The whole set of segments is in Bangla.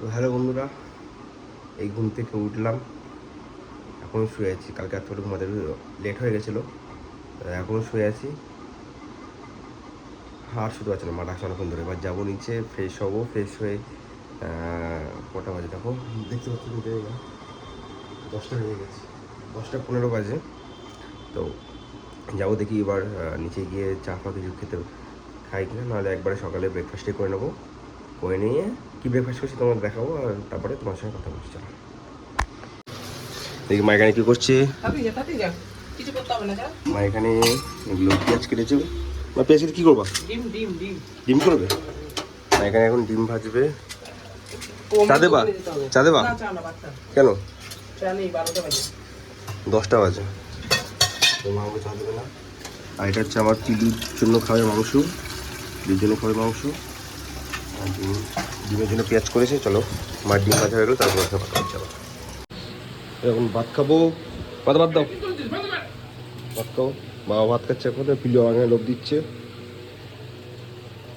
তো হ্যালো বন্ধুরা, এই ঘুম থেকে উঠলাম, এখনও শুয়ে আছি। কালকে এতটা ঘুমাতে লেট হয়ে গেছিলো, এখনও শুয়ে আছি। আর শুধু আছে না, মা ডাকছে অনেকক্ষণ ধরে। এবার যাবো নিচে, ফ্রেশ হবো। ফ্রেশ হয়ে কটা বাজে দেখো, দেখতে পাচ্ছি নিতে 10টা হয়ে গেছে, 10টা 15 বাজে। তো যাবো দেখি এবার নিচে গিয়ে চা ফা কিছু খেতে খাই কিনা, নাহলে একবারে সকালে ব্রেকফাস্টই করে নেবো। করে নিয়ে কী ব্রেকফাস্ট করছি তোমাকে দেখাবো, আর তারপরে তোমার সঙ্গে কথা বলছি। চলো দেখি মা এখানে কী করছে। মা এখানে এগুলো পেঁয়াজ কেটেছে। মা পেঁয়াজ কেটে কী করবা? ডিম করবে মা। এখানে এখন ডিম ভাজবে। চা দেবা? চা দেবা কেন? 10টা বাজে, তো মা আমাকে চা দেবে না। আর এটা হচ্ছে আমার পিলুর জন্য খাবে মাংস, পিলুর জন্য খাবে মাংস। আর ডিমের জন্য পেঁয়াজ করেছে। চলো মার ডিম ভাজা হয়ে গেলো, তারপর কথা বলছি আবার। এখন ভাত খাবো। ভাত দাও, ভাত খাও। বাবা ভাত খাচ্ছে এখন, পিলু আমাকে লোভ দিচ্ছে।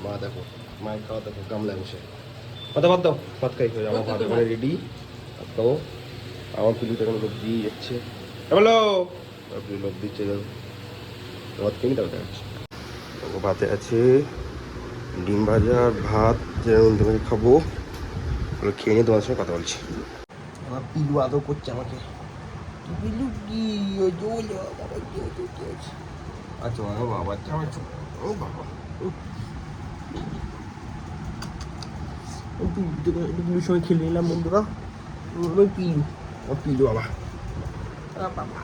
মা দেখো, মায়ের খাওয়া দেখো গামলায় বসে। ভাত দাও, ভাত খাই। আমার ভাত এখানে রেডি, ভাত খাবো। আমার পিলুটা এখন লোভ দিয়ে যাচ্ছে। বলো, পিলু লোভ দিচ্ছে, ভাত খেয়ে তাও দেখাচ্ছে। ভাতে আছে ডিম ভাজা আর ভাত, যেমন তোমাকে খাবো। ওগুলো খেয়ে নিয়ে তোমার সঙ্গে কথা বলছি। আমার পিলু আদৌ করছে আমাকে। পিলু কি আচ্ছা বাবা, ও বাবা, পিলুর সঙ্গে খেলে নিলাম বন্ধুরা। পিলু, ও পিলু বাবা, বাবা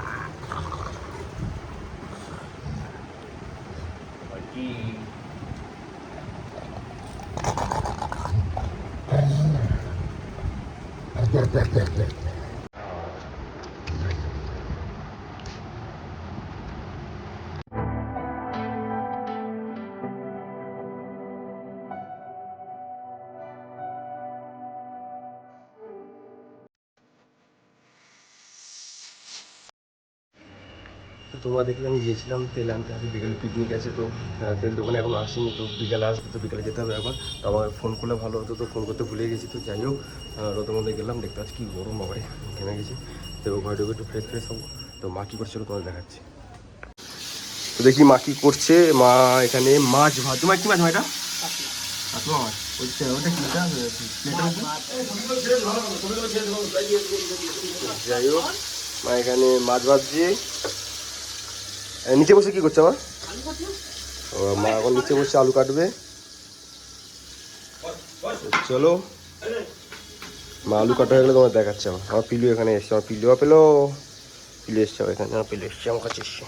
তোমরা দেখলে আমি গিয়েছিলাম তেল আনতে। আজকে বিকেলে পিকনিক আছে, তো তেল দোকানে এখন আসেনি, তো বিকেলে আসবে। তো বিকেলে যেতে হবে একবার। তো আমার ফোন করলে ভালো হতো, তো ফোন করতে ভুলে গেছি। তো যাই হোক, রোদের মধ্যে গেলাম, দেখতে পাচ্ছি কী গরম বাবারে, ঘেমে গেছি। তো ঘরে ঢুকে একটু ফ্রেশ হবো। তো মা কী করছিল তোমাদের দেখাচ্ছি। তো দেখি মা কী করছে। মা এখানে মাছ ভাত, তোমার কী মাছ? এটা মাছ হচ্ছে, ওটা কি? যাই হোক, মা এখানে মাছ ভাজছে। নিচে বসে কি করছে আমার? মা এখন নিচে বসে আলু কাটবে। চলো, মা আলু কাটা হয়ে গেলে তোমার দেখাচ্ছে। আমার পিলু এখানে এসছে। আমার পিলু পেলো, পিলু এসছে এখানে। আমার পিলু এসছে আমার কাছে, এসছে।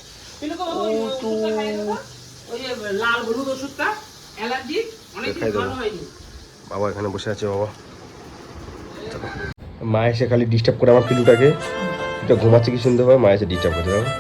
বাবা এখানে বসে আছে। বাবা মা এসে খালি ডিস্টার্ব করে আমার পিলুটাকে। এটা ঘুমাচ্ছে কি সুন্দর হবে, মা এসে ডিস্টার্ব করতে হবে।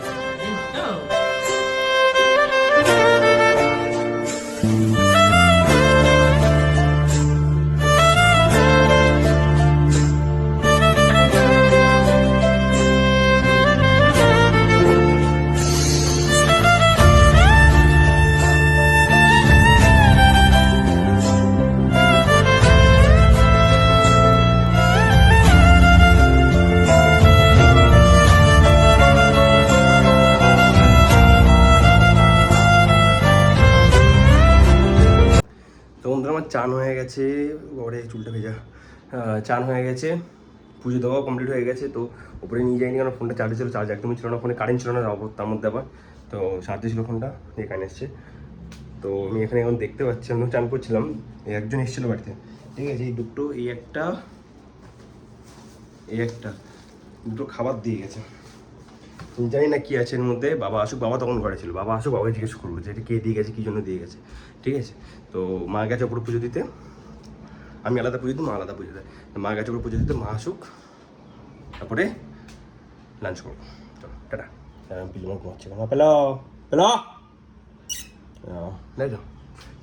তো বন্ধুরা, আমার চান হয়ে গেছে। ওরে চুলটা ভেজা। চান হয়ে গেছে, পুজো দেওয়াও কমপ্লিট হয়ে গেছে। তো উপরে নিয়ে যাইনি, কারণ ফোনটা চার্জে ছিল, চার্জ একদমই ছিল না। ফোনে কারেন্ট ছিল না, যাবো তার মধ্যে আবার। তো চার্জে ছিল ফোনটা, এখানে এসছে। তো আমি এখানে এখন দেখতে পাচ্ছি, আমি চান করছিলাম, একজন এসেছিলো বাড়িতে। ঠিক আছে, এই দুটো, এই একটা দুটো খাবার দিয়ে গেছে। জানি না কি আছে এর মধ্যে। বাবা আসুক, বাবা তখন ঘরে ছিল। বাবা আসুক, বাবাকে জিজ্ঞেস করবো যে এটা কে দিয়ে গেছে, কী জন্য দিয়ে গেছে। ঠিক আছে, তো মা গেছে ওপরে পুজো দিতে। আমি আলাদা পুজো দিই, মা আলাদা পুজো দেয়। মা গেছে ওপরে পুজো দিতে, মা আসুক, তারপরে লাঞ্চ করবো। চলো টাটা। পিলু আমার ঘুমাচ্ছে, মা পেলো পেলো তাই তো।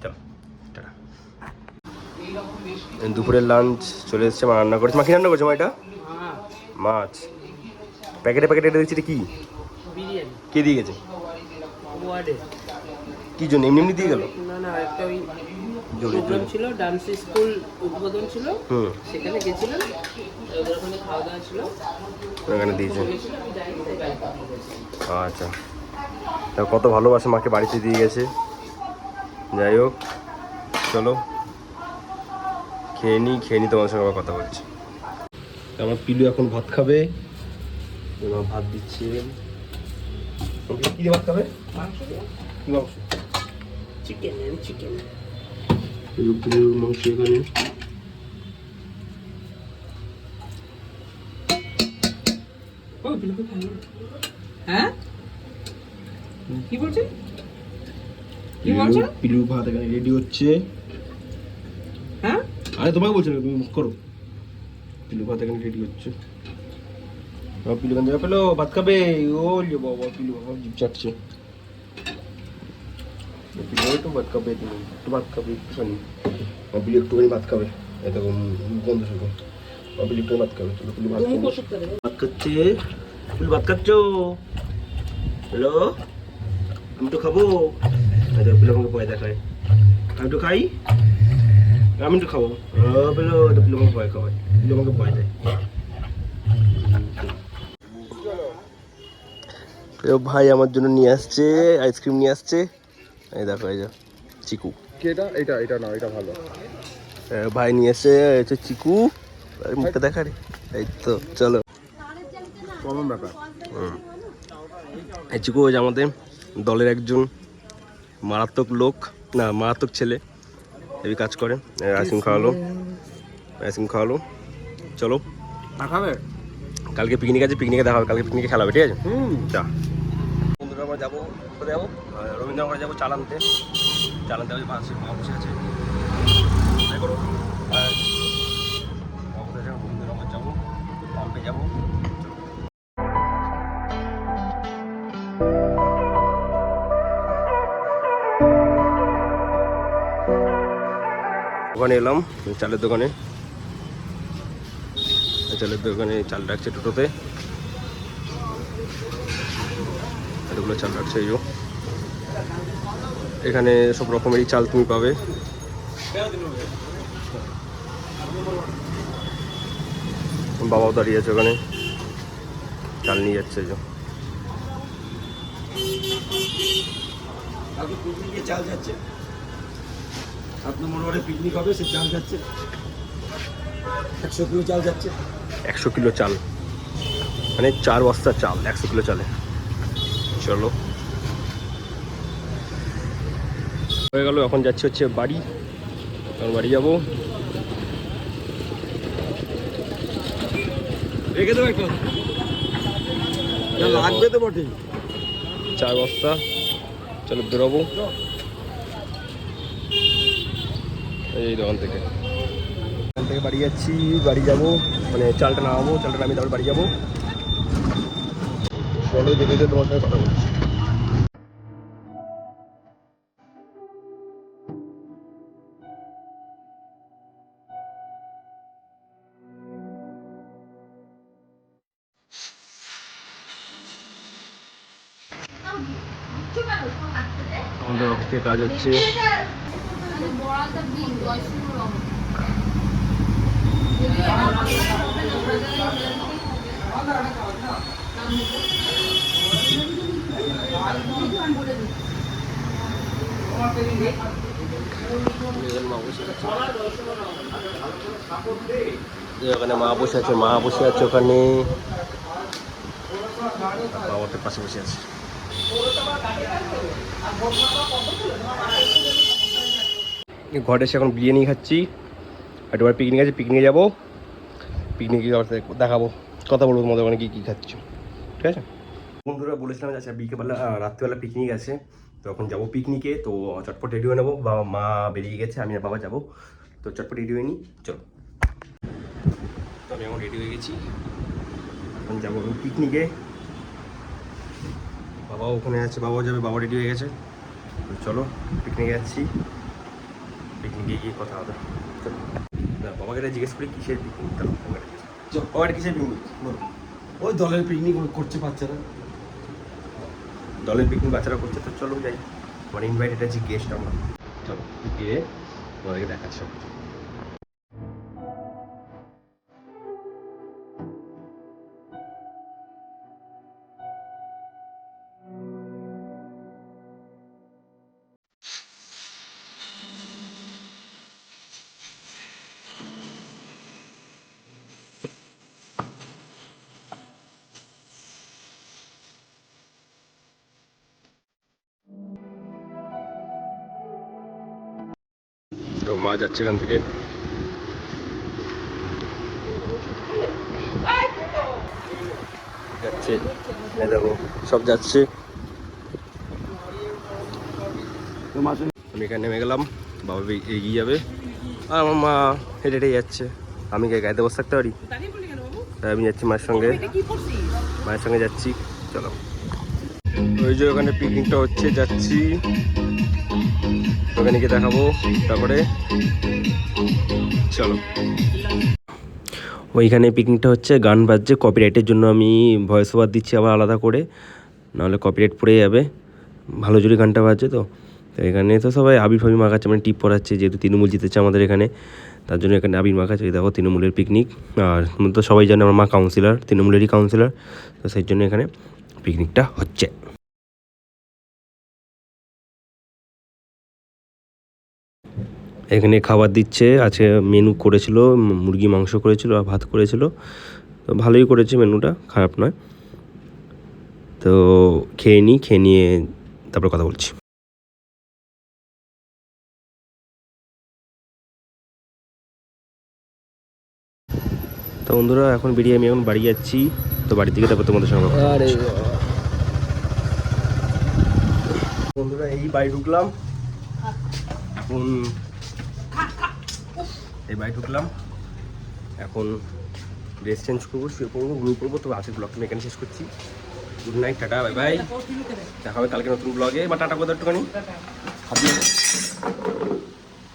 চলো টাটা। দুপুরের লাঞ্চ চলে এসছে, মা রান্না করেছে। মা কি রান্না করছে মা? এটা মাছ, প্যাকেটে দেখছি। এটা কি? কে দিয়ে গেছে? কি জন্য এমনি দিয়ে গেল? প্রোগ্রাম ছিল, ডান্স স্কুল উদ্বোধন ছিল, হুম, সেখানে গেছিলাম। ওদের ওখানে খাওয়া দাওয়া ছিল, ওখানে দিয়েছে। গেছিলাম, আমি যাইনি, তাই বাড়িতে দিয়ে গেছি। আচ্ছা, তা কত ভালোবাসে মাকে বাড়িতে দিয়ে গেছে। যাই হোক, চলো খেয়ে নিই তোমার সঙ্গে আবার কথা বলছি। আমার পিলু এখন ভাত খাবে, এবার ভাত দিচ্ছে। কি দিয়ে ভাত খাবে? মাংস দিয়ে, কি মাংস? চিকেন পিলুর মাংস এখানে। ও বিলকুল ভালো। হ্যাঁ কি বলছে? কি বলছো? পিলুর ভাত এখানে রেডি হচ্ছে। হ্যাঁ আরে তোমাকে বলছি না, তুমি মুখ করো। পিলু ভাত এখানে রেডি হচ্ছে। পিলু এখান থেকে পেলো ভাত খাবে। ও যে বাবা, পিলু বাবা জিভ চাটছে। পিলু একটু ভাত খাবে, তুমি একটু ভাত খাবে একটুখানি। পিলু একটুখানি ভাত খাবে, এটা গন্ধ শুকো। পিলু একটু ভাত খাবে, চলো পিলু ভাত খাবে। ভাত খাচ্ছে, পিলু ভাত খাচ্ছ? হ্যালো, আমি তো খাবো। পিলু আমাকে ভয় দেখায়, আমি তো খাই, আমি তো খাবো। পিলু পিলু আমাকে ভয় খাওয়ায়, পিলু আমাকে ভয় দেয়। ভাই আমার জন্য নিয়ে আসছে আইসক্রিম, নিয়ে আসছে। এই দেখো, এই যে চিকু। এটা না, এটা ভালো। ভাই নিয়ে এসছে হচ্ছে চিকু। মুখটা দেখা রে। এই তো চলো, কমন ব্যাপার। এই চিকু হচ্ছে আমাদের দলের একজন মারাত্মক লোক, না মারাত্মক ছেলে, এই কাজ করে। আইসক্রিম খাওয়ালো। চলো, খাবে? কালকে পিকনিক আছে, পিকনিকে দেখা হবে, কালকে পিকনিকে খেলা হবে, ঠিক আছে? চা বন্ধুরা, আমরা যাবো কোথায় যাবো? রবীন্দ্রনগরে যাবো চাল আনতে হবে। পাশে মা বসে আছে, তাই করো। রবীন্দ্রনগর যাবো, পাম্পে যাবো। দোকানে এলাম, চালের দোকানে চাল রাখছে টোটোতে। এগুলো চাল রাখছে, এই এখানে সব রকমেরই চাল তুমি পাবে। বাবাও দাঁড়িয়ে আছে ওখানে, চাল নিয়ে যাচ্ছে। পিকনিকে চাল যাচ্ছে, 7 নম্বর ওয়ার্ডে পিকনিক হবে, সে চাল যাচ্ছে 100 কিলো চাল যাচ্ছে। 100 কিলো চাল মানে 4 বস্তা চাল, 100 কিলো চালে। চলো, হয়ে গেল। এখন যাচ্ছি হচ্ছে বাড়ি, এখন বাড়ি যাবো। রেখে দেবো একটা, লাগবে তো বটে। 4 বস্তা, চলো বেরোবো এই দোকান থেকে। বাড়ি যাচ্ছি, বাড়ি যাবো, মানে চালটা নামাবো, চালটা নামিয়ে তারপর বাড়ি যাবো। চলো, যেতে তোমার সঙ্গে কথা বলছি। আমাদের অফিসে কাজ হচ্ছে। ওখানে মা বসে আছে, ওখানে বাবার পাশে বসে আছে। ঘরে এসে এখন বিরিয়ানি খাচ্ছি, একটু পিকনিক আছে, পিকনিকে যাবো। পিকনিকে দেখাবো, কথা বলবো তোমাদের ওখানে কী খাচ্ছ, ঠিক আছে? বন্ধুরা বলেছিলাম যে আচ্ছা বিকেলবেলা রাত্রিবেলা পিকনিক আছে, তো এখন যাবো পিকনিকে। তো চটপট রেডি হয়ে নেবো, বাবা মা বেরিয়ে গেছে, আমি আর বাবা যাবো, তো চটপট রেডি হয়ে নিই। চলো, তো আমি এখন রেডি হয়ে গেছি, এখন যাবো পিকনিকে। বাবাও ওখানে আছে, বাবাও যাবে, বাবা রেডি হয়ে গেছে। তো চলো, পিকনিকে যাচ্ছি, পিকনিকে গিয়ে কথা হবে। চলো, বাবাকে জিজ্ঞেস করি কিসের পিকনিক। বাবার কিসের পিকনিক বলো? ওই দলের পিকনিক করছে বাচ্চারা। দলের পিকনিক বাচ্চারা করছে, তো চলো যাই। মানে ইনভাইটেড আছি গেস্ট আমরা, চলো গিয়ে তোমাদেরকে দেখাচ্ছি সব কিছু। তো মা যাচ্ছে এখান থেকে। যাচ্ছে, এই দেখো সব যাচ্ছে। তো মাছ আমি এখানে নেমে গেলাম, বাবা এগিয়ে যাবে আর আমার মা হেঁটে হেঁটে যাচ্ছে। আমি গাড়িতে বসে থাকতে পারি, দাঁড়িয়ে বলি কেন বাবু? তাই আমি যাচ্ছি মায়ের সঙ্গে। এটা কি করছিস? মায়ের সঙ্গে যাচ্ছি, চলো। ওই যে ওখানে পিকনিকটা হচ্ছে, যাচ্ছি ওখানে গিয়ে দেখাবো, তারপরে চলো। ওইখানে পিকনিকটা হচ্ছে, গান বাজছে, কপিরাইটের জন্য আমি ভয়েস ওভার দিচ্ছি আবার আলাদা করে, নাহলে কপিরাইট পড়ে যাবে। ভালো জোরে গানটা বাজছে তো। তো এখানে তো সবাই আবির ফাবির মাখাচ্ছে, মানে টিপ পড়াচ্ছে, যেহেতু তৃণমূল জিতেছে আমাদের এখানে, তার জন্য এখানে আবির মাখাচ্ছে। এই দেখো তৃণমূলের পিকনিক, আর তো সবাই জানে আমার মা কাউন্সিলর, তৃণমূলেরই কাউন্সিলর, তো সেই জন্য এখানে পিকনিকটা হচ্ছে। এখানে খাবার দিচ্ছে, আজকে মেনু করেছিল, মুরগি মাংস করেছিল আর ভাত করেছিল, তো ভালোই করেছে মেনুটা, খারাপ নয়। তো খেয়ে নিই, খেয়ে নিয়ে তারপর কথা বলছি। তো বন্ধুরা এখন বেরিয়ে আমি এখন বাড়ি যাচ্ছি, তো বাড়ি থেকে তারপর তোমাদের সঙ্গে কথা বলছি। বন্ধুরা এই বাড়ি ঢুকলাম, এখন এই বাড়ি ঢুকলাম, এখন ড্রেস চেঞ্জ করবো, শুয়ে পড়বো, ঘুমিয়ে পড়বো। তো আজকের ব্লগটা আমি এখানে শেষ করছি। Good night, tata, bye bye, দেখা হবে কালকে নতুন ব্লগে। বা টাটা কোথাও একটুখানি হাত দিয়ে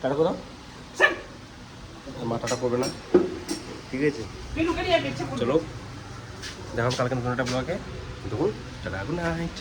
টাটা কোথাও, মা টাটা করবে না, ঠিক আছে চলো, দেখা হবে কালকে নতুন একটা ব্লগে। দেখুন, টাটা, গুড নাইট।